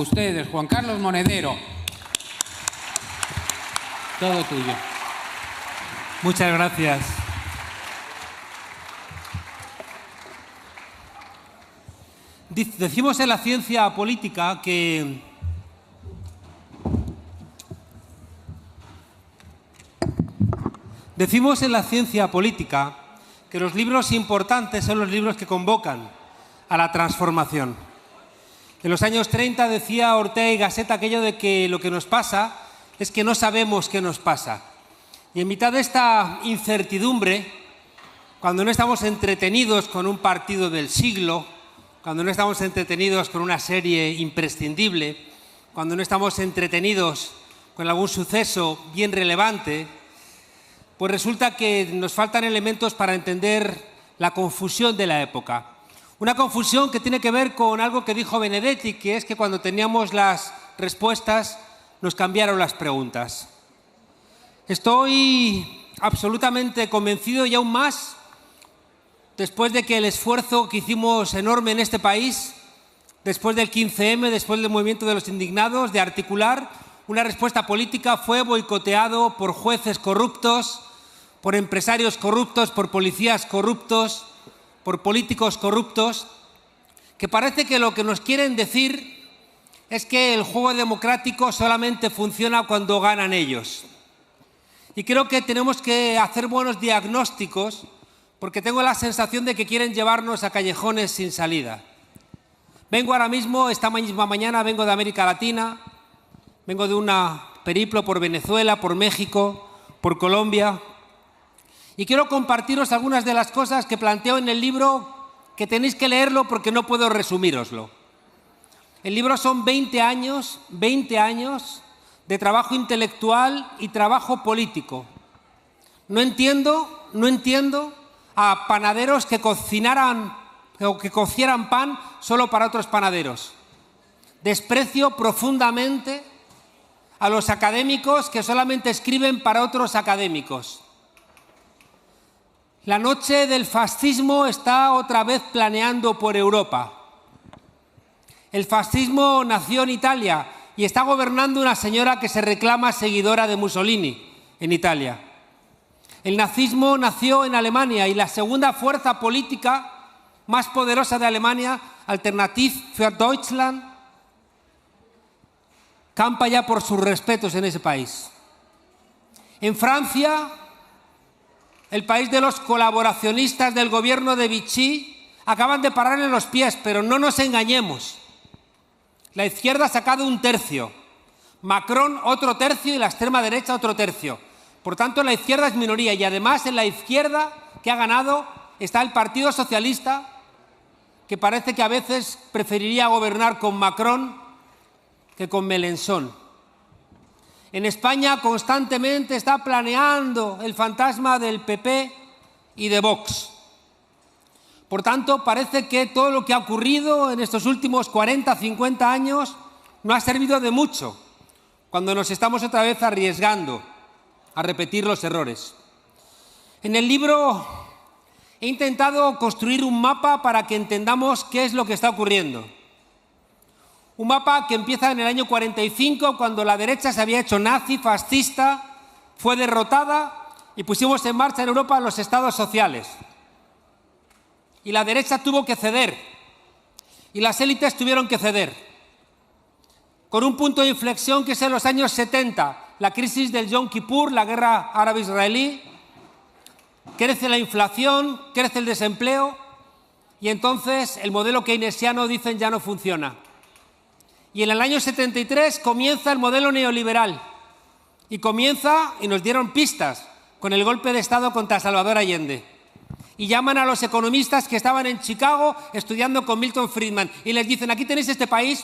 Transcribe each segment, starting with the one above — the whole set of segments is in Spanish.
ustedes, Juan Carlos Monedero. Todo tuyo. Muchas gracias. Decimos en la ciencia política que los libros importantes son los libros que convocan a la transformación. En los años 30 decía Ortega y Gasset aquello de que lo que nos pasa es que no sabemos qué nos pasa. Y en mitad de esta incertidumbre, cuando no estamos entretenidos con un partido del siglo, cuando no estamos entretenidos con una serie imprescindible, cuando no estamos entretenidos con algún suceso bien relevante, pues resulta que nos faltan elementos para entender la confusión de la época. Una confusión que tiene que ver con algo que dijo Benedetti, que es que cuando teníamos las respuestas nos cambiaron las preguntas. Estoy absolutamente convencido, y aún más después de que el esfuerzo que hicimos enorme en este país, después del 15M, después del movimiento de los indignados, de articular una respuesta política, fue boicoteado por jueces corruptos, por empresarios corruptos, por policías corruptos, por políticos corruptos, que parece que lo que nos quieren decir es que el juego democrático solamente funciona cuando ganan ellos. Y creo que tenemos que hacer buenos diagnósticos, porque tengo la sensación de que quieren llevarnos a callejones sin salida. Vengo ahora mismo, esta misma mañana, vengo de América Latina, vengo de un periplo por Venezuela, por México, por Colombia, y quiero compartiros algunas de las cosas que planteo en el libro, que tenéis que leerlo porque no puedo resumíroslo. El libro son 20 años de trabajo intelectual y trabajo político. No entiendo a panaderos que cocinaran o que cocieran pan solo para otros panaderos. Desprecio profundamente a los académicos que solamente escriben para otros académicos. La noche del fascismo está otra vez planeando por Europa. El fascismo nació en Italia y está gobernando una señora que se reclama seguidora de Mussolini en Italia. El nazismo nació en Alemania y la segunda fuerza política más poderosa de Alemania, Alternative für Deutschland, campa ya por sus respetos en ese país. En Francia, el país de los colaboracionistas del gobierno de Vichy, acaban de pararle los pies, pero no nos engañemos. La izquierda ha sacado un tercio, Macron otro tercio y la extrema derecha otro tercio. Por tanto, la izquierda es minoría y además en la izquierda que ha ganado está el Partido Socialista, que parece que a veces preferiría gobernar con Macron que con Mélenchon. En España constantemente está planeando el fantasma del PP y de Vox. Por tanto, parece que todo lo que ha ocurrido en estos últimos 40, 50 años no ha servido de mucho, cuando nos estamos otra vez arriesgando a repetir los errores. En el libro he intentado construir un mapa para que entendamos qué es lo que está ocurriendo. Un mapa que empieza en el año 45, cuando la derecha se había hecho nazi, fascista, fue derrotada y pusimos en marcha en Europa los estados sociales. Y la derecha tuvo que ceder, y las élites tuvieron que ceder. Con un punto de inflexión que es en los años 70, la crisis del Yom Kippur, la guerra árabe-israelí, crece la inflación, crece el desempleo, y entonces el modelo keynesiano, dicen, ya no funciona. Y en el año 73 comienza el modelo neoliberal, y nos dieron pistas, con el golpe de Estado contra Salvador Allende. Y llaman a los economistas que estaban en Chicago estudiando con Milton Friedman y les dicen: aquí tenéis este país,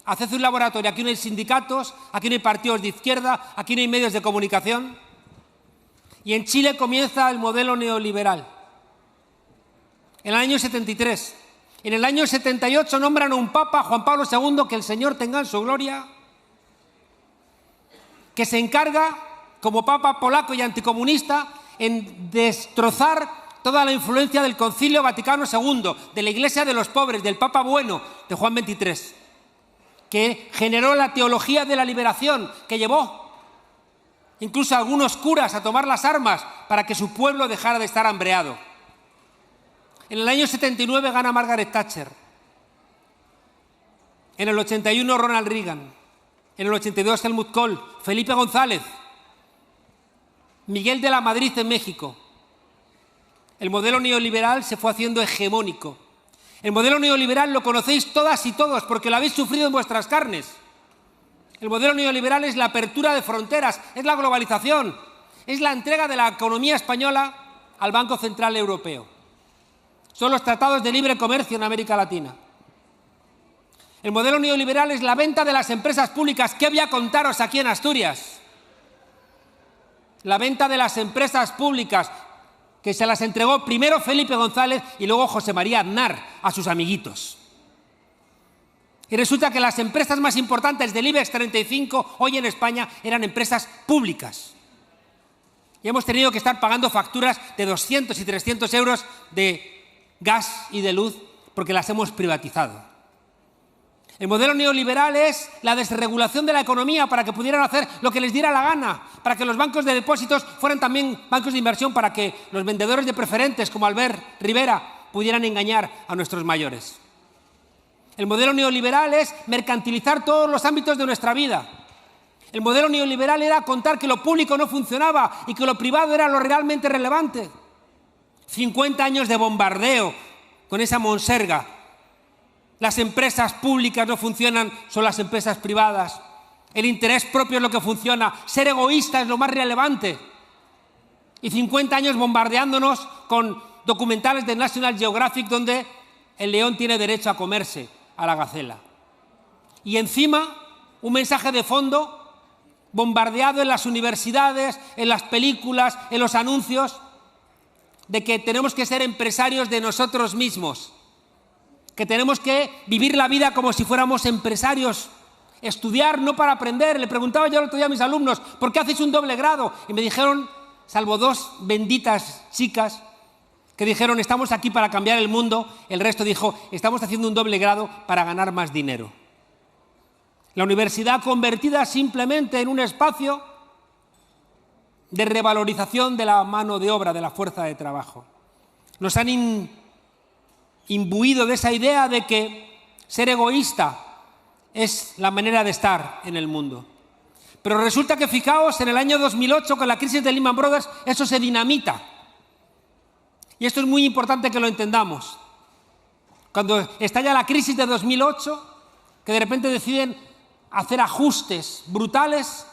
haced un laboratorio, aquí no hay sindicatos, aquí no hay partidos de izquierda, aquí no hay medios de comunicación. Y en Chile comienza el modelo neoliberal. En el año 73. En el año 78 nombran a un papa, Juan Pablo II, que el Señor tenga en su gloria, que se encarga, como papa polaco y anticomunista, en destrozar toda la influencia del Concilio Vaticano II, de la Iglesia de los pobres, del Papa bueno, de Juan XXIII, que generó la teología de la liberación, que llevó incluso a algunos curas a tomar las armas para que su pueblo dejara de estar hambreado. En el año 79 gana Margaret Thatcher. En el 81 Ronald Reagan. En el 82 Helmut Kohl, Felipe González, Miguel de la Madrid en México. El modelo neoliberal se fue haciendo hegemónico. El modelo neoliberal lo conocéis todas y todos porque lo habéis sufrido en vuestras carnes. El modelo neoliberal es la apertura de fronteras, es la globalización, es la entrega de la economía española al Banco Central Europeo. Son los tratados de libre comercio en América Latina. El modelo neoliberal es la venta de las empresas públicas. ¿Qué voy a contaros aquí en Asturias? La venta de las empresas públicas, que se las entregó primero Felipe González y luego José María Aznar a sus amiguitos. Y resulta que las empresas más importantes del IBEX 35 hoy en España eran empresas públicas. Y hemos tenido que estar pagando facturas de 200 y 300 euros de gas y de luz porque las hemos privatizado. El modelo neoliberal es la desregulación de la economía para que pudieran hacer lo que les diera la gana, para que los bancos de depósitos fueran también bancos de inversión, para que los vendedores de preferentes como Albert Rivera pudieran engañar a nuestros mayores. El modelo neoliberal es mercantilizar todos los ámbitos de nuestra vida. El modelo neoliberal era contar que lo público no funcionaba y que lo privado era lo realmente relevante. 50 años de bombardeo con esa monserga. Las empresas públicas no funcionan, son las empresas privadas. El interés propio es lo que funciona. Ser egoísta es lo más relevante. Y 50 años bombardeándonos con documentales de National Geographic donde el león tiene derecho a comerse a la gacela. Y encima, un mensaje de fondo bombardeado en las universidades, en las películas, en los anuncios, de que tenemos que ser empresarios de nosotros mismos, que tenemos que vivir la vida como si fuéramos empresarios, estudiar no para aprender. Le preguntaba yo el otro día a mis alumnos, ¿por qué hacéis un doble grado? Y me dijeron, salvo dos benditas chicas, que dijeron, estamos aquí para cambiar el mundo. El resto dijo, estamos haciendo un doble grado para ganar más dinero. La universidad convertida simplemente en un espacio de revalorización de la mano de obra, de la fuerza de trabajo. Nos han imbuido de esa idea de que ser egoísta es la manera de estar en el mundo. Pero resulta que, fijaos, en el año 2008, con la crisis de Lehman Brothers, eso se dinamita. Y esto es muy importante que lo entendamos. Cuando estalla la crisis de 2008, que de repente deciden hacer ajustes brutales,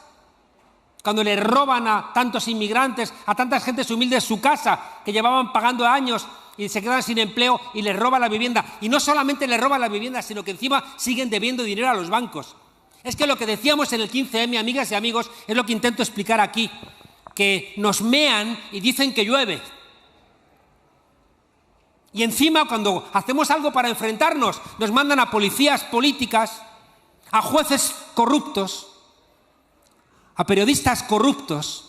cuando le roban a tantos inmigrantes, a tantas gentes humildes su casa, que llevaban pagando años y se quedan sin empleo, y les roban la vivienda. Y no solamente les roban la vivienda, sino que encima siguen debiendo dinero a los bancos. Es que lo que decíamos en el 15M, amigas y amigos, es lo que intento explicar aquí, que nos mean y dicen que llueve. Y encima, cuando hacemos algo para enfrentarnos, nos mandan a policías políticas, a jueces corruptos, a periodistas corruptos,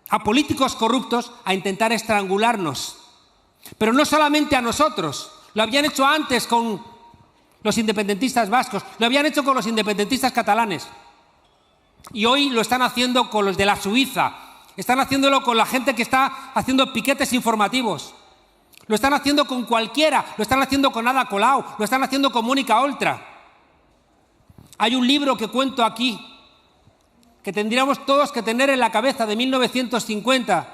a políticos corruptos, a intentar estrangularnos. Pero no solamente a nosotros, lo habían hecho antes con los independentistas vascos, lo habían hecho con los independentistas catalanes. Y hoy lo están haciendo con los de la Suiza, están haciéndolo con la gente que está haciendo piquetes informativos. Lo están haciendo con cualquiera, lo están haciendo con Ada Colau, lo están haciendo con Mónica Oltra. Hay un libro que cuento aquí, que tendríamos todos que tener en la cabeza, de 1950,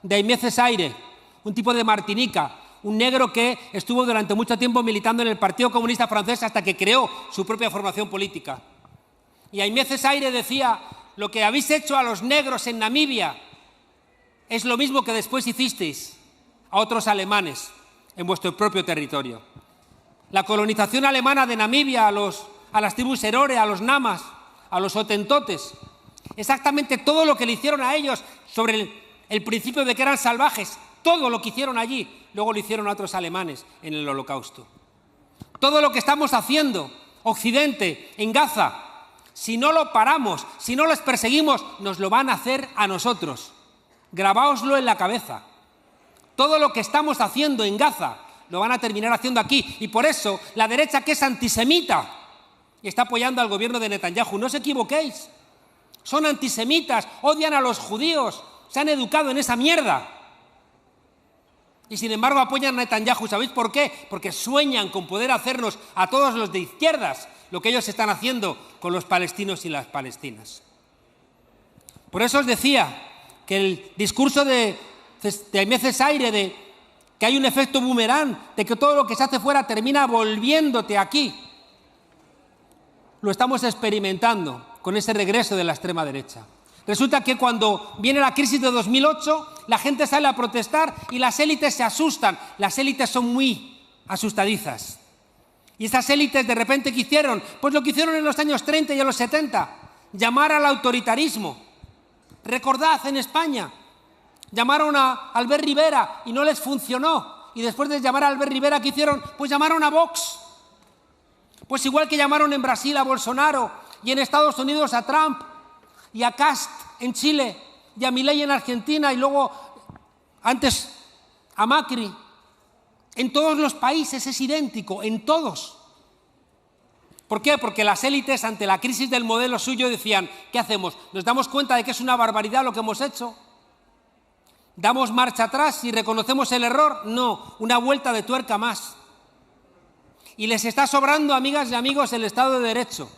de Aimé Césaire, un tipo de Martinica, un negro que estuvo durante mucho tiempo militando en el Partido Comunista Francés hasta que creó su propia formación política. Y Aimé Césaire decía, lo que habéis hecho a los negros en Namibia es lo mismo que después hicisteis a otros alemanes en vuestro propio territorio. La colonización alemana de Namibia a las tribus Serore, a los Namas, a los Hotentotes, exactamente todo lo que le hicieron a ellos sobre el principio de que eran salvajes, todo lo que hicieron allí, luego lo hicieron a otros alemanes en el Holocausto. Todo lo que estamos haciendo, Occidente, en Gaza, si no lo paramos, si no los perseguimos, nos lo van a hacer a nosotros. Grabáoslo en la cabeza. Todo lo que estamos haciendo en Gaza lo van a terminar haciendo aquí. Y por eso la derecha, que es antisemita y está apoyando al gobierno de Netanyahu. No os equivoquéis. Son antisemitas, odian a los judíos, se han educado en esa mierda. Y sin embargo apoyan a Netanyahu. ¿Sabéis por qué? Porque sueñan con poder hacernos a todos los de izquierdas lo que ellos están haciendo con los palestinos y las palestinas. Por eso os decía que el discurso de Aimé Césaire de que hay un efecto boomerang, de que todo lo que se hace fuera termina volviéndote aquí, lo estamos experimentando con ese regreso de la extrema derecha. Resulta que cuando viene la crisis de 2008, la gente sale a protestar y las élites se asustan. Las élites son muy asustadizas. Y esas élites de repente, ¿qué hicieron? Pues lo que hicieron en los años 30 y en los 70, llamar al autoritarismo. Recordad, en España, llamaron a Albert Rivera y no les funcionó. Y después de llamar a Albert Rivera, ¿qué hicieron? Pues llamaron a Vox. Pues igual que llamaron en Brasil a Bolsonaro y en Estados Unidos a Trump y a Kast en Chile y a Milei en Argentina y luego antes a Macri. En todos los países es idéntico, en todos. ¿Por qué? Porque las élites ante la crisis del modelo suyo decían, ¿qué hacemos? ¿Nos damos cuenta de que es una barbaridad lo que hemos hecho? ¿Damos marcha atrás y reconocemos el error? No, una vuelta de tuerca más. Y les está sobrando, amigas y amigos, el Estado de Derecho.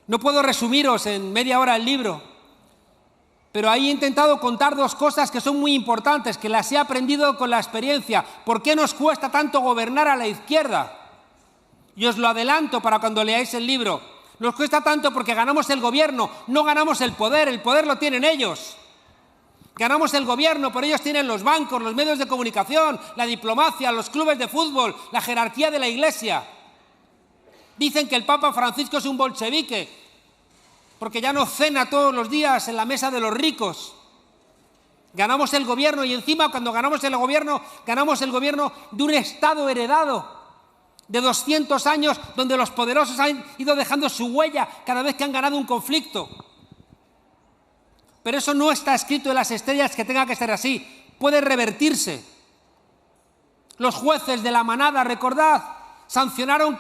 No puedo resumiros en media hora el libro, pero ahí he intentado contar dos cosas que son muy importantes, que las he aprendido con la experiencia. ¿Por qué nos cuesta tanto gobernar a la izquierda? Y os lo adelanto para cuando leáis el libro. Nos cuesta tanto porque ganamos el gobierno, no ganamos el poder lo tienen ellos. Ganamos el gobierno, pero ellos tienen los bancos, los medios de comunicación, la diplomacia, los clubes de fútbol, la jerarquía de la Iglesia. Dicen que el Papa Francisco es un bolchevique, porque ya no cena todos los días en la mesa de los ricos. Ganamos el gobierno y encima cuando ganamos el gobierno de un Estado heredado de 200 años donde los poderosos han ido dejando su huella cada vez que han ganado un conflicto. Pero eso no está escrito en las estrellas que tenga que ser así. Puede revertirse. Los jueces de la manada, recordad, sancionaron,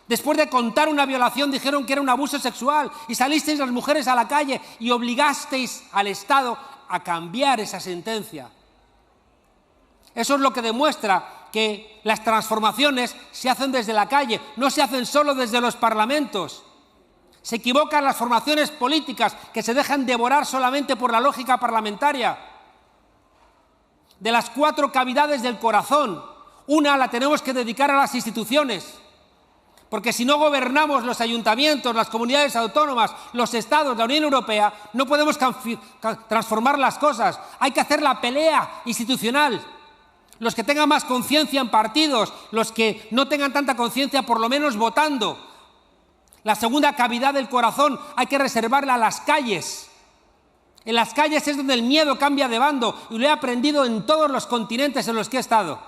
después de contar una violación, dijeron que era un abuso sexual y salisteis las mujeres a la calle y obligasteis al Estado a cambiar esa sentencia. Eso es lo que demuestra que las transformaciones se hacen desde la calle, no se hacen solo desde los parlamentos. Se equivocan las formaciones políticas que se dejan devorar solamente por la lógica parlamentaria. De las 4 cavidades del corazón, una la tenemos que dedicar a las instituciones. Porque si no gobernamos los ayuntamientos, las comunidades autónomas, los estados, la Unión Europea, no podemos transformar las cosas. Hay que hacer la pelea institucional. Los que tengan más conciencia en partidos, los que no tengan tanta conciencia, por lo menos votando. La segunda cavidad del corazón hay que reservarla a las calles. En las calles es donde el miedo cambia de bando y lo he aprendido en todos los continentes en los que he estado.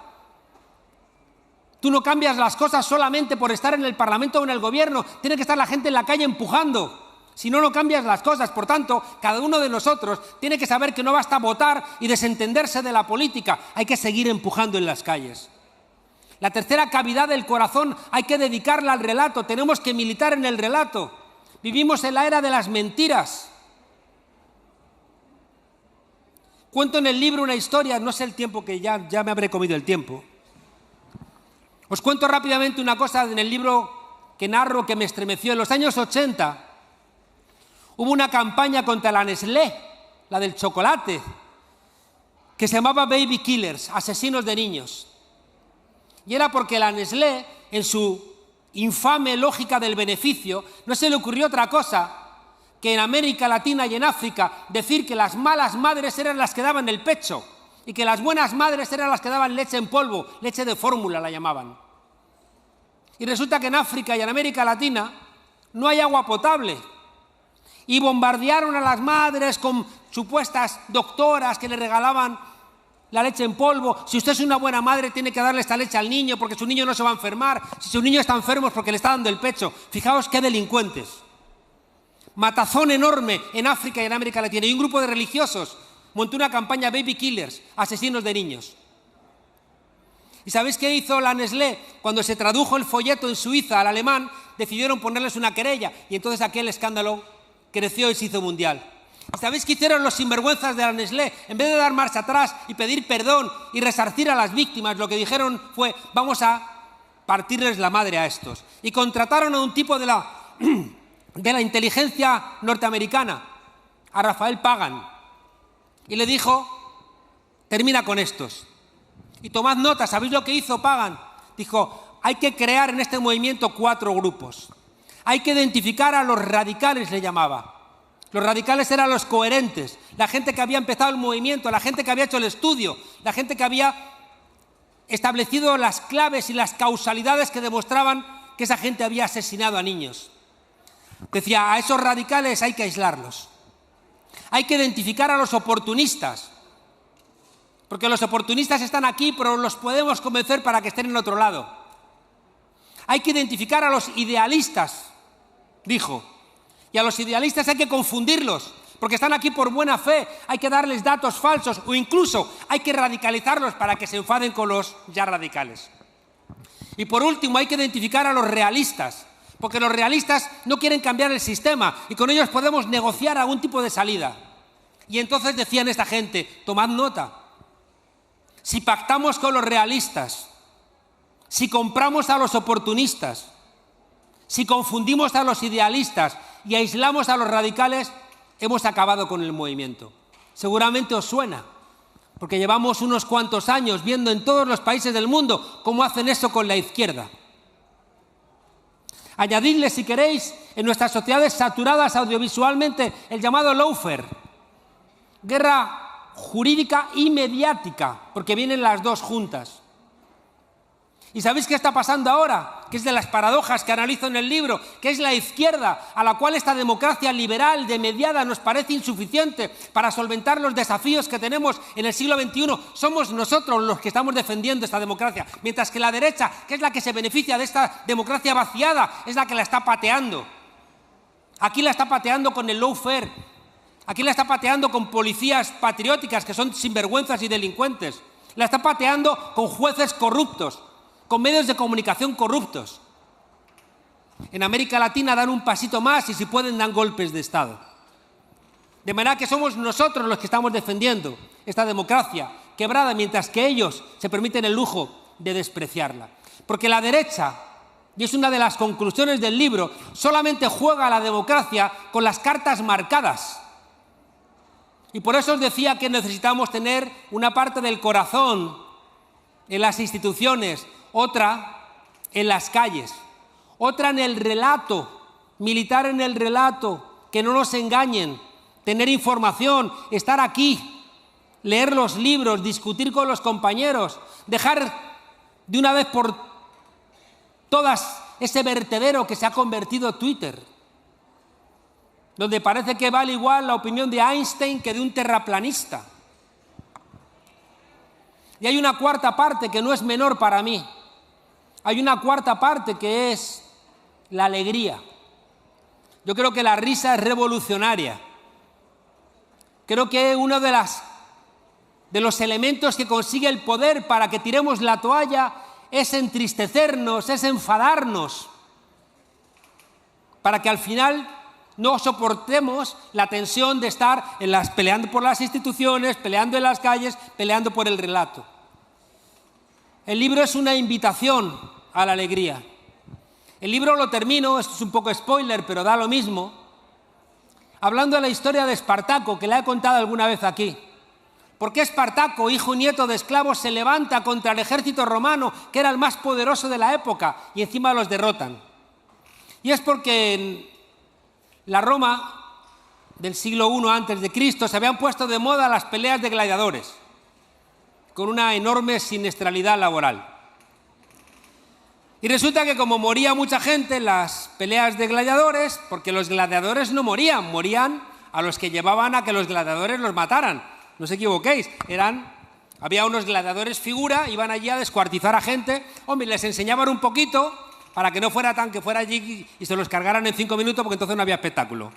Tú no cambias las cosas solamente por estar en el Parlamento o en el Gobierno. Tiene que estar la gente en la calle empujando. Si no, no cambias las cosas. Por tanto, cada uno de nosotros tiene que saber que no basta votar y desentenderse de la política. Hay que seguir empujando en las calles. La tercera cavidad del corazón hay que dedicarla al relato. Tenemos que militar en el relato. Vivimos en la era de las mentiras. Cuento en el libro una historia, no sé el tiempo que ya me habré comido el tiempo. Os cuento rápidamente una cosa en el libro que narro que me estremeció. En los años 80 hubo una campaña contra la Nestlé, la del chocolate, que se llamaba Baby Killers, asesinos de niños. Y era porque la Nestlé, en su infame lógica del beneficio, no se le ocurrió otra cosa que en América Latina y en África decir que las malas madres eran las que daban el pecho y que las buenas madres eran las que daban leche en polvo, leche de fórmula la llamaban. Y resulta que en África y en América Latina no hay agua potable. Y bombardearon a las madres con supuestas doctoras que le regalaban la leche en polvo. Si usted es una buena madre, tiene que darle esta leche al niño porque su niño no se va a enfermar. Si su niño está enfermo es porque le está dando el pecho. Fijaos qué delincuentes. Matazón enorme en África y en América Latina. Y un grupo de religiosos montó una campaña Baby Killers, asesinos de niños. ¿Y sabéis qué hizo la Nestlé? Cuando se tradujo el folleto en Suiza al alemán, decidieron ponerles una querella y entonces aquel escándalo creció y se hizo mundial. ¿Y sabéis qué hicieron los sinvergüenzas de la Nestlé? En vez de dar marcha atrás y pedir perdón y resarcir a las víctimas, lo que dijeron fue: vamos a partirles la madre a estos. Y contrataron a un tipo de la inteligencia norteamericana, a Rafael Pagan, y le dijo: termina con estos. Y tomad nota, ¿sabéis lo que hizo Pagan? Dijo: hay que crear en este movimiento 4 grupos. Hay que identificar a los radicales, le llamaba. Los radicales eran los coherentes, la gente que había empezado el movimiento, la gente que había hecho el estudio, la gente que había establecido las claves y las causalidades que demostraban que esa gente había asesinado a niños. Decía: a esos radicales hay que aislarlos. Hay que identificar a los oportunistas, porque los oportunistas están aquí, pero los podemos convencer para que estén en otro lado. Hay que identificar a los idealistas, dijo, y a los idealistas hay que confundirlos, porque están aquí por buena fe, hay que darles datos falsos o incluso hay que radicalizarlos para que se enfaden con los ya radicales. Y por último, hay que identificar a los realistas, porque los realistas no quieren cambiar el sistema y con ellos podemos negociar algún tipo de salida. Y entonces decían esta gente: tomad nota, si pactamos con los realistas, si compramos a los oportunistas, si confundimos a los idealistas y aislamos a los radicales, hemos acabado con el movimiento. Seguramente os suena, porque llevamos unos cuantos años viendo en todos los países del mundo cómo hacen eso con la izquierda. Añadidle, si queréis, en nuestras sociedades saturadas audiovisualmente, el llamado lawfare, guerra jurídica y mediática, porque vienen las dos juntas. ¿Y sabéis qué está pasando ahora? Que es de las paradojas que analizo en el libro, que es la izquierda, a la cual esta democracia liberal de mediada nos parece insuficiente para solventar los desafíos que tenemos en el siglo XXI. Somos nosotros los que estamos defendiendo esta democracia, mientras que la derecha, que es la que se beneficia de esta democracia vaciada, es la que la está pateando. Aquí la está pateando con el lawfare. Aquí la está pateando con policías patrióticas que son sinvergüenzas y delincuentes. La está pateando con jueces corruptos, con medios de comunicación corruptos. En América Latina dan un pasito más y si pueden dan golpes de Estado. De manera que somos nosotros los que estamos defendiendo esta democracia quebrada, mientras que ellos se permiten el lujo de despreciarla. Porque la derecha, y es una de las conclusiones del libro, solamente juega a la democracia con las cartas marcadas. Y por eso os decía que necesitamos tener una parte del corazón en las instituciones, otra en las calles, otra en el relato, militar en el relato, que no nos engañen, tener información, estar aquí, leer los libros, discutir con los compañeros, dejar de una vez por todas ese vertedero que se ha convertido Twitter, donde parece que vale igual la opinión de Einstein que de un terraplanista. Y hay una cuarta parte que no es menor para mí. Hay una cuarta parte que es la alegría. Yo creo que la risa es revolucionaria. Creo que uno de los elementos que consigue el poder para que tiremos la toalla es entristecernos, es enfadarnos, para que al final no soportemos la tensión de estar peleando por las instituciones, peleando en las calles, peleando por el relato. El libro es una invitación a la alegría. El libro lo termino, esto es un poco spoiler, pero da lo mismo, hablando de la historia de Espartaco, que la he contado alguna vez aquí. ¿Por qué Espartaco, hijo y nieto de esclavos, se levanta contra el ejército romano, que era el más poderoso de la época, y encima los derrotan? Y es porque en la Roma del siglo I a.C. se habían puesto de moda las peleas de gladiadores, con una enorme siniestralidad laboral. Y resulta que como moría mucha gente en las peleas de gladiadores, porque los gladiadores no morían, morían a los que llevaban a que los gladiadores los mataran. No os equivoquéis, había unos gladiadores figura, iban allí a descuartizar a gente, hombre, les enseñaban un poquito para que no fuera tan que fuera allí y se los cargaran en 5 minutos, porque entonces no había espectáculo.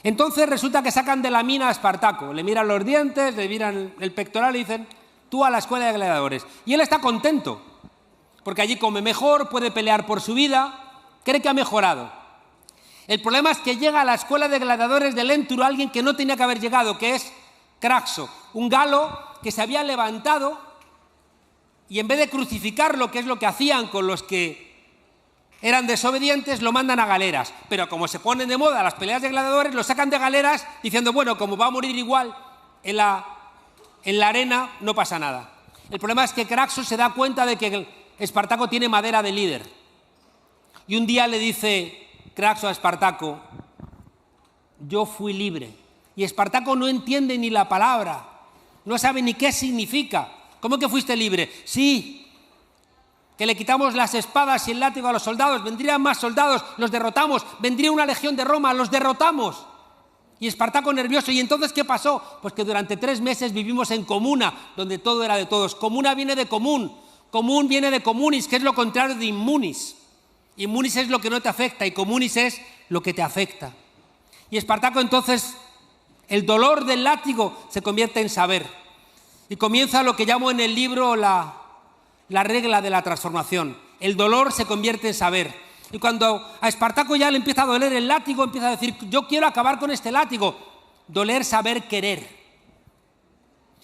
Entonces resulta que sacan de la mina a Espartaco, le miran los dientes, le miran el pectoral y dicen: tú a la escuela de gladiadores. Y él está contento, porque allí come mejor, puede pelear por su vida, cree que ha mejorado. El problema es que llega a la escuela de gladiadores de Lenturo alguien que no tenía que haber llegado, que es Craxo, un galo que se había levantado y en vez de crucificarlo, que es lo que hacían con los que eran desobedientes, lo mandan a galeras. Pero como se ponen de moda las peleas de gladiadores, lo sacan de galeras diciendo, bueno, como va a morir igual en la arena, no pasa nada. El problema es que Craxo se da cuenta de que Espartaco tiene madera de líder. Y un día le dice Craxo a Espartaco, yo fui libre. Y Espartaco no entiende ni la palabra, no sabe ni qué significa. ¿Cómo que fuiste libre? Sí, que le quitamos las espadas y el látigo a los soldados, vendrían más soldados, los derrotamos, vendría una legión de Roma, los derrotamos. Y Espartaco nervioso, ¿y entonces qué pasó? Pues que durante 3 meses vivimos en comuna, donde todo era de todos. Comuna viene de común, común viene de comunis, que es lo contrario de inmunis. Inmunis es lo que no te afecta y comunis es lo que te afecta. Y Espartaco entonces, el dolor del látigo se convierte en saber. Y comienza lo que llamo en el libro la regla de la transformación. El dolor se convierte en saber. Y cuando a Espartaco ya le empieza a doler el látigo, empieza a decir, yo quiero acabar con este látigo. Doler, saber, querer.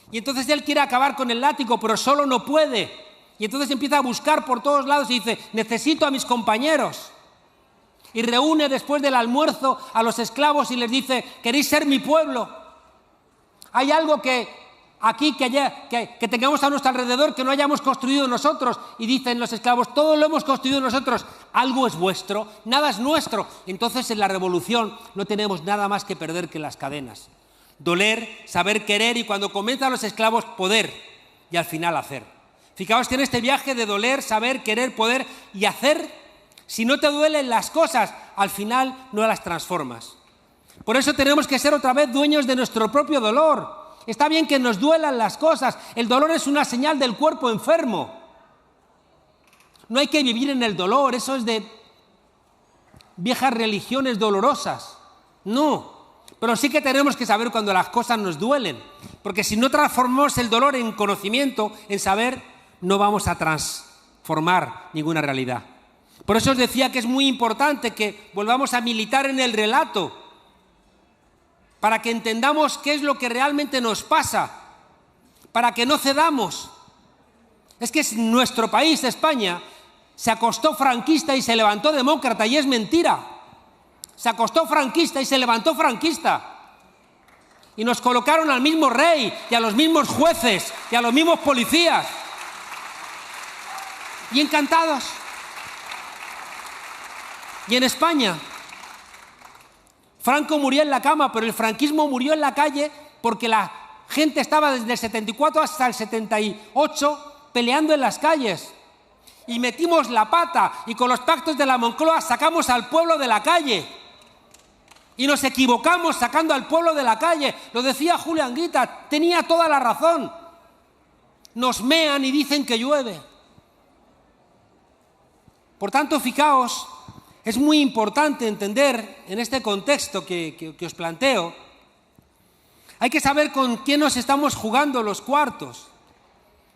Y entonces él quiere acabar con el látigo, pero solo no puede. Y entonces empieza a buscar por todos lados y dice, necesito a mis compañeros. Y reúne después del almuerzo a los esclavos y les dice, ¿queréis ser mi pueblo? Hay algo que aquí que tengamos a nuestro alrededor que no hayamos construido nosotros. Y dicen los esclavos, todo lo hemos construido nosotros, algo es vuestro, nada es nuestro. Entonces en la revolución no tenemos nada más que perder que las cadenas. Doler, saber querer y cuando comienzan los esclavos poder y al final hacer. Fijaos que en este viaje de doler, saber, querer, poder y hacer, si no te duelen las cosas, al final no las transformas. Por eso tenemos que ser otra vez dueños de nuestro propio dolor. Está bien que nos duelan las cosas. El dolor es una señal del cuerpo enfermo. No hay que vivir en el dolor. Eso es de viejas religiones dolorosas. No. Pero sí que tenemos que saber cuando las cosas nos duelen. Porque si no transformamos el dolor en conocimiento, en saber, no vamos a transformar ninguna realidad. Por eso os decía que es muy importante que volvamos a militar en el relato, para que entendamos qué es lo que realmente nos pasa, para que no cedamos. Es que nuestro país, España, se acostó franquista y se levantó demócrata, y es mentira. Se acostó franquista y se levantó franquista. Y nos colocaron al mismo rey, y a los mismos jueces, y a los mismos policías. Y encantados. Y en España, Franco murió en la cama, pero el franquismo murió en la calle porque la gente estaba desde el 74 hasta el 78 peleando en las calles. Y metimos la pata y con los pactos de la Moncloa sacamos al pueblo de la calle. Y nos equivocamos sacando al pueblo de la calle. Lo decía Julio Anguita, tenía toda la razón. Nos mean y dicen que llueve. Por tanto, fijaos, es muy importante entender en este contexto que os planteo, hay que saber con quién nos estamos jugando los cuartos,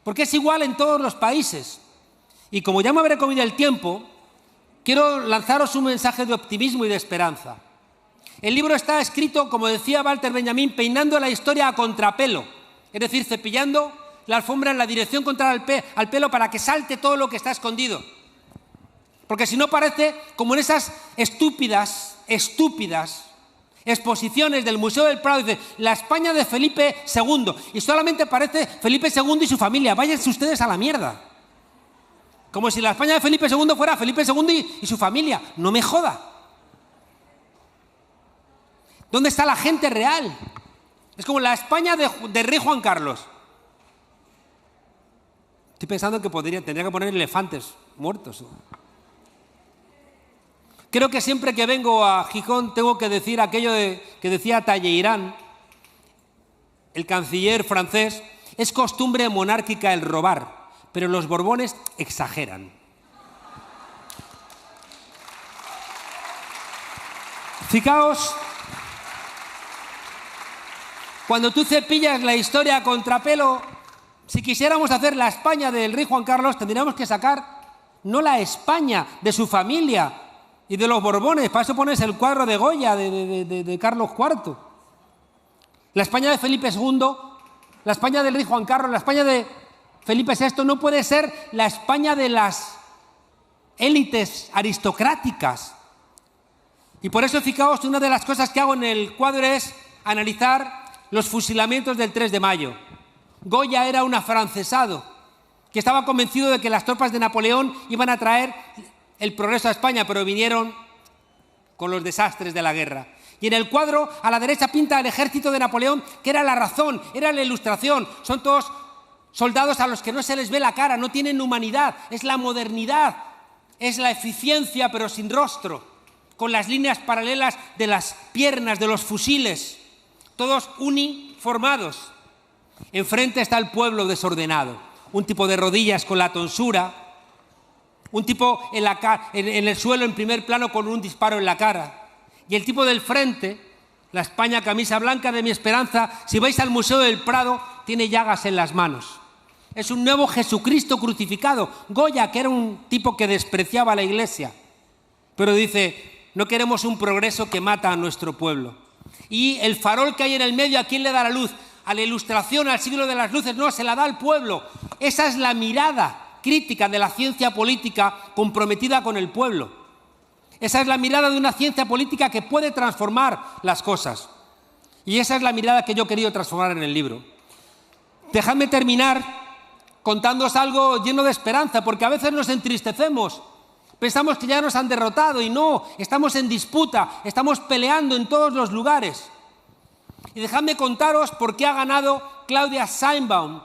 porque es igual en todos los países. Y como ya me habré comido el tiempo, quiero lanzaros un mensaje de optimismo y de esperanza. El libro está escrito, como decía Walter Benjamin, peinando la historia a contrapelo, es decir, cepillando la alfombra en la dirección contraria al pelo para que salte todo lo que está escondido. Porque si no parece como en esas estúpidas exposiciones del Museo del Prado, dice, la España de Felipe II, y solamente parece Felipe II y su familia. Váyanse ustedes a la mierda. Como si la España de Felipe II fuera Felipe II y su familia. No me joda. ¿Dónde está la gente real? Es como la España de rey Juan Carlos. Estoy pensando que tendría que poner elefantes muertos. Creo que siempre que vengo a Gijón tengo que decir aquello que decía Talleyrand, el canciller francés, es costumbre monárquica el robar, pero los Borbones exageran. Fijaos, cuando tú cepillas la historia a contrapelo, Si quisiéramos hacer la España del rey Juan Carlos, tendríamos que sacar no la España de su familia y de los Borbones. Para eso pones el cuadro de Goya de Carlos IV. La España de Felipe II, la España del rey Juan Carlos, la España de Felipe VI no puede ser la España de las élites aristocráticas. Y por eso, fijaos, una de las cosas que hago en el cuadro es analizar los fusilamientos del 3 de mayo. Goya era un afrancesado que estaba convencido de que las tropas de Napoleón iban a traer el progreso a España, pero vinieron con los desastres de la guerra. Y en el cuadro, a la derecha, pinta el ejército de Napoleón, que era la razón, era la ilustración. Son todos soldados a los que no se les ve la cara, no tienen humanidad, es la modernidad, es la eficiencia, pero sin rostro, con las líneas paralelas de las piernas, de los fusiles, todos uniformados. Enfrente está el pueblo desordenado, un tipo de rodillas con la tonsura, un tipo en el suelo en primer plano con un disparo en la cara. Y el tipo del frente, la España camisa blanca de mi esperanza, si vais al Museo del Prado, tiene llagas en las manos. Es un nuevo Jesucristo crucificado. Goya, que era un tipo que despreciaba a la Iglesia, pero dice, no queremos un progreso que mata a nuestro pueblo. Y el farol que hay en el medio, ¿a quién le da la luz? A la Ilustración, al siglo de las luces. No, se la da al pueblo. Esa es la mirada crítica de la ciencia política comprometida con el pueblo. Esa es la mirada de una ciencia política que puede transformar las cosas. Y esa es la mirada que yo he querido transformar en el libro. Dejadme terminar contándoos algo lleno de esperanza, porque a veces nos entristecemos. Pensamos que ya nos han derrotado y no, estamos en disputa, estamos peleando en todos los lugares. Y dejadme contaros por qué ha ganado Claudia Sheinbaum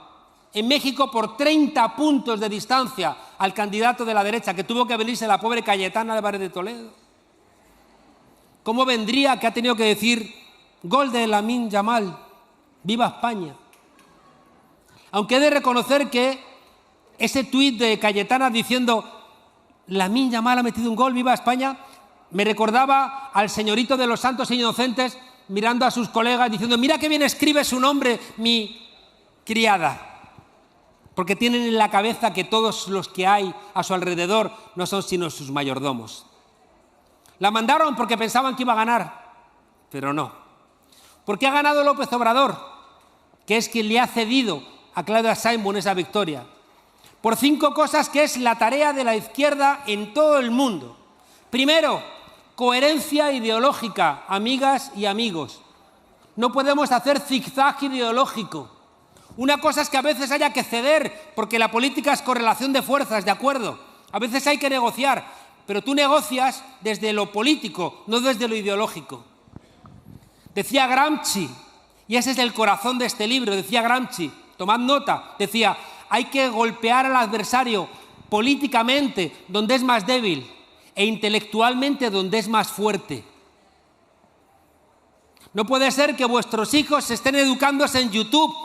en México por 30 puntos de distancia al candidato de la derecha, que tuvo que venirse la pobre Cayetana Álvarez de Toledo. ¿Cómo vendría que ha tenido que decir gol de Lamine Yamal, viva España? Aunque he de reconocer que ese tuit de Cayetana diciendo Lamine Yamal ha metido un gol, viva España, me recordaba al señorito de los santos e inocentes mirando a sus colegas diciendo, mira qué bien escribe su nombre mi criada. Porque tienen en la cabeza que todos los que hay a su alrededor no son sino sus mayordomos. La mandaron porque pensaban que iba a ganar, pero no. ¿Por qué ha ganado López Obrador? Que es quien le ha cedido a Claudia Sheinbaum esa victoria. Por 5 cosas que es la tarea de la izquierda en todo el mundo. Primero, coherencia ideológica, amigas y amigos. No podemos hacer zigzag ideológico. Una cosa es que a veces haya que ceder, porque la política es correlación de fuerzas, de acuerdo. A veces hay que negociar, pero tú negocias desde lo político, no desde lo ideológico. Decía Gramsci, y ese es el corazón de este libro, decía Gramsci, tomad nota, decía, hay que golpear al adversario políticamente donde es más débil e intelectualmente donde es más fuerte. No puede ser que vuestros hijos estén educándose en YouTube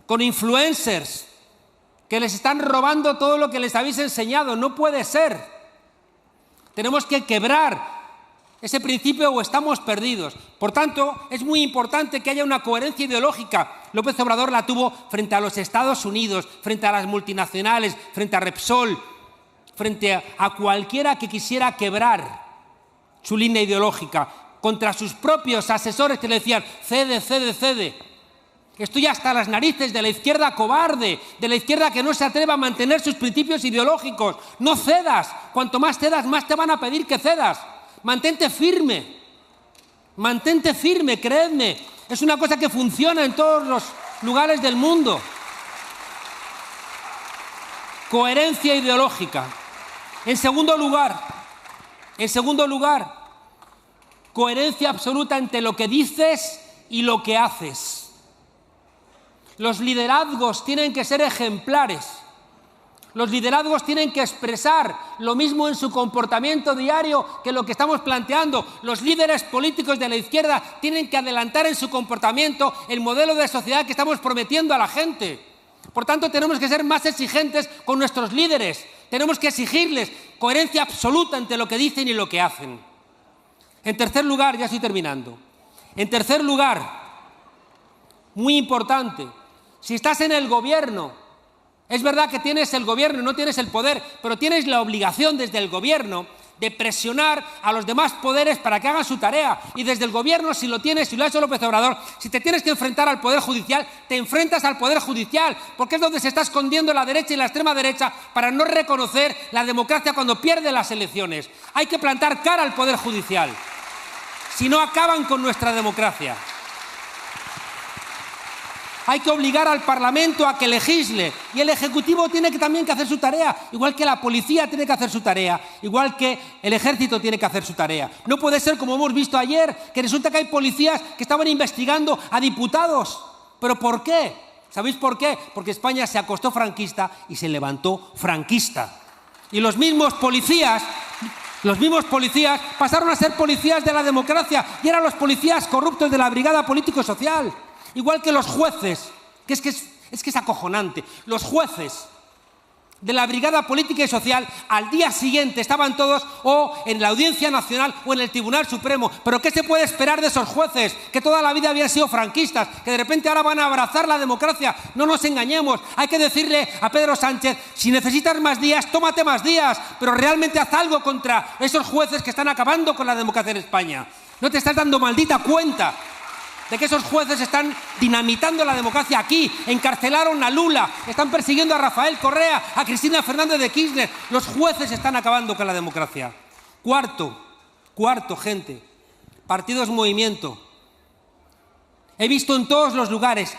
con influencers que les están robando todo lo que les habéis enseñado. No puede ser. Tenemos que quebrar ese principio o estamos perdidos. Por tanto, es muy importante que haya una coherencia ideológica. López Obrador la tuvo frente a los Estados Unidos, frente a las multinacionales, frente a Repsol, frente a cualquiera que quisiera quebrar su línea ideológica, contra sus propios asesores que le decían, cede, cede, cede. Estoy hasta las narices de la izquierda cobarde, de la izquierda que no se atreva a mantener sus principios ideológicos. No cedas. Cuanto más cedas, más te van a pedir que cedas. Mantente firme, creedme. Es una cosa que funciona en todos los lugares del mundo. Coherencia ideológica. En segundo lugar, coherencia absoluta entre lo que dices y lo que haces. Los liderazgos tienen que ser ejemplares. Los liderazgos tienen que expresar lo mismo en su comportamiento diario que lo que estamos planteando. Los líderes políticos de la izquierda tienen que adelantar en su comportamiento el modelo de sociedad que estamos prometiendo a la gente. Por tanto, tenemos que ser más exigentes con nuestros líderes. Tenemos que exigirles coherencia absoluta entre lo que dicen y lo que hacen. En tercer lugar, ya estoy terminando. En tercer lugar, muy importante, Si estás en el gobierno, es verdad que tienes el gobierno y no tienes el poder, pero tienes la obligación desde el gobierno de presionar a los demás poderes para que hagan su tarea. Y desde el gobierno, si lo tienes, si lo ha hecho López Obrador, si te tienes que enfrentar al Poder Judicial, te enfrentas al Poder Judicial, porque es donde se está escondiendo la derecha y la extrema derecha para no reconocer la democracia cuando pierde las elecciones. Hay que plantar cara al Poder Judicial, si no acaban con nuestra democracia. Hay que obligar al Parlamento a que legisle y el Ejecutivo tiene que también que hacer su tarea, igual que la policía tiene que hacer su tarea, igual que el Ejército tiene que hacer su tarea. No puede ser, como hemos visto ayer, que resulta que hay policías que estaban investigando a diputados. ¿Pero por qué? ¿Sabéis por qué? Porque España se acostó franquista y se levantó franquista. Y los mismos policías pasaron a ser policías de la democracia y eran los policías corruptos de la Brigada Político-Social. Igual que los jueces, que es acojonante, los jueces de la Brigada Política y Social al día siguiente estaban todos o en la Audiencia Nacional o en el Tribunal Supremo. ¿Pero qué se puede esperar de esos jueces que toda la vida habían sido franquistas, que de repente ahora van a abrazar la democracia? No nos engañemos, hay que decirle a Pedro Sánchez, si necesitas más días, tómate más días, pero realmente haz algo contra esos jueces que están acabando con la democracia en España. No te estás dando maldita cuenta de que esos jueces están dinamitando la democracia aquí. Encarcelaron a Lula, están persiguiendo a Rafael Correa, a Cristina Fernández de Kirchner. Los jueces están acabando con la democracia. Cuarto, gente, partidos movimiento. He visto en todos los lugares,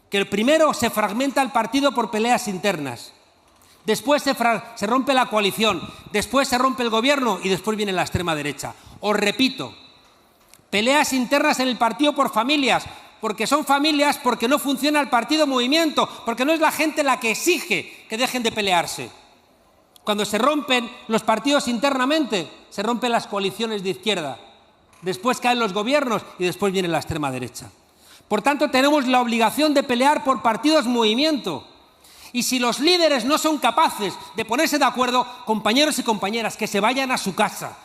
que el primero se fragmenta el partido por peleas internas. Después se rompe la coalición, después se rompe el gobierno y después viene la extrema derecha. Os repito, peleas internas en el partido por familias, porque son familias, porque no funciona el partido movimiento, porque no es la gente la que exige que dejen de pelearse. Cuando se rompen los partidos internamente, se rompen las coaliciones de izquierda, después caen los gobiernos y después viene la extrema derecha. Por tanto, tenemos la obligación de pelear por partidos movimiento. Y si los líderes no son capaces de ponerse de acuerdo, compañeros y compañeras, que se vayan a su casa,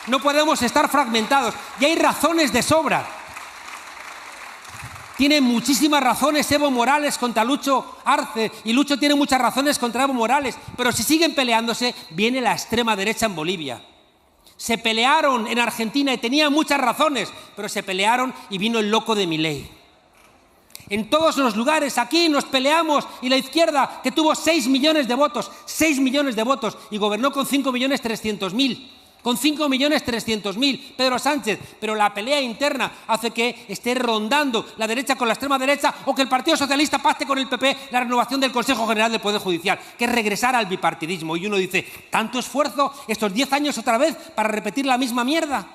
No podemos estar fragmentados y hay razones de sobra. Tiene muchísimas razones Evo Morales contra Lucho Arce y Lucho tiene muchas razones contra Evo Morales, pero si siguen peleándose, viene la extrema derecha en Bolivia. Se pelearon en Argentina y tenían muchas razones, pero se pelearon y vino el loco de Milei. En todos los lugares aquí nos peleamos y la izquierda, que tuvo 6 millones de votos y gobernó con 5.300.000. Con 5.300.000, Pedro Sánchez, pero la pelea interna hace que esté rondando la derecha con la extrema derecha o que el Partido Socialista pacte con el PP la renovación del Consejo General del Poder Judicial, que es regresar al bipartidismo. Y uno dice, ¿tanto esfuerzo estos 10 años otra vez para repetir la misma mierda?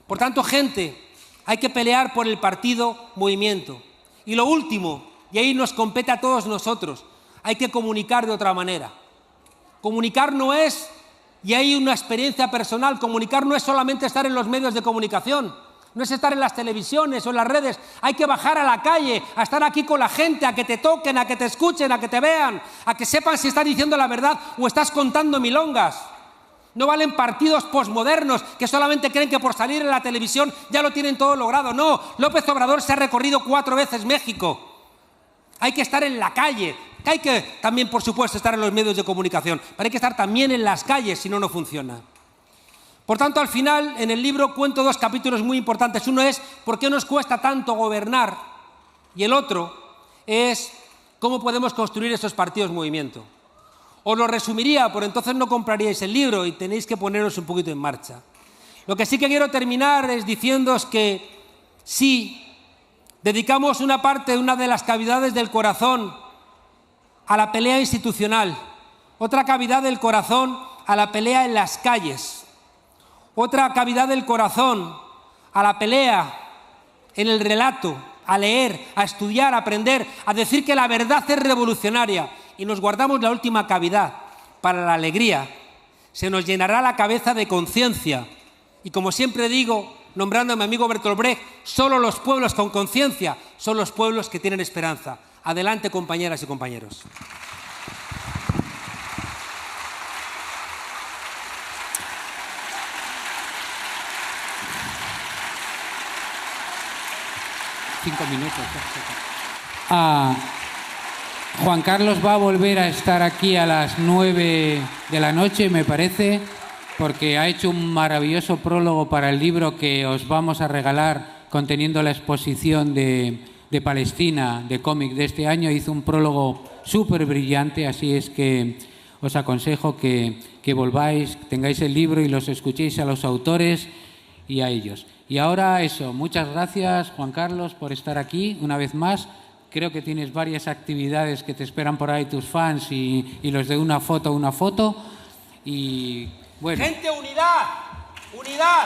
Por tanto, gente, hay que pelear por el partido movimiento. Y lo último, y ahí nos compete a todos nosotros, hay que comunicar de otra manera. Comunicar no es... Y hay una experiencia personal, comunicar no es solamente estar en los medios de comunicación, no es estar en las televisiones o en las redes, hay que bajar a la calle, a estar aquí con la gente, a que te toquen, a que te escuchen, a que te vean, a que sepan si estás diciendo la verdad o estás contando milongas. No valen partidos posmodernos que solamente creen que por salir en la televisión ya lo tienen todo logrado. No, López Obrador se ha recorrido 4 veces México. Hay que estar en la calle. Hay que también, por supuesto, estar en los medios de comunicación, pero hay que estar también en las calles, si no, no funciona. Por tanto, al final, en el libro cuento 2 capítulos muy importantes. Uno es ¿por qué nos cuesta tanto gobernar? Y el otro es ¿cómo podemos construir esos partidos movimiento? Os lo resumiría, por entonces no compraríais el libro y tenéis que poneros un poquito en marcha. Lo que sí que quiero terminar es diciéndoos que sí, dedicamos una parte, una de las cavidades del corazón a la pelea institucional, otra cavidad del corazón a la pelea en las calles, otra cavidad del corazón a la pelea en el relato, a leer, a estudiar, a aprender, a decir que la verdad es revolucionaria y nos guardamos la última cavidad para la alegría. Se nos llenará la cabeza de conciencia y, como siempre digo, nombrando a mi amigo Bertolt Brecht, solo los pueblos con conciencia son los pueblos que tienen esperanza. Adelante, compañeras y compañeros. 5 minutos. Juan Carlos va a volver a estar aquí a las 9 de la noche, me parece, porque ha hecho un maravilloso prólogo para el libro que os vamos a regalar conteniendo la exposición de Palestina, de cómic de este año. Hizo un prólogo súper brillante, así es que os aconsejo que volváis, tengáis el libro y los escuchéis a los autores y a ellos. Y ahora eso, muchas gracias Juan Carlos por estar aquí una vez más. Creo que tienes varias actividades que te esperan por ahí tus fans y los de una foto. Y bueno. ¡Gente, unidad! ¡Unidad!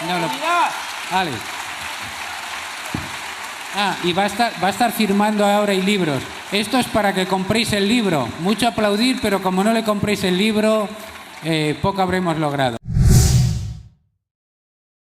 ¡Unidad! Vale. Y va a estar firmando ahora y libros. Esto es para que compréis el libro. Mucho aplaudir, pero como no le compréis el libro, poco habremos logrado.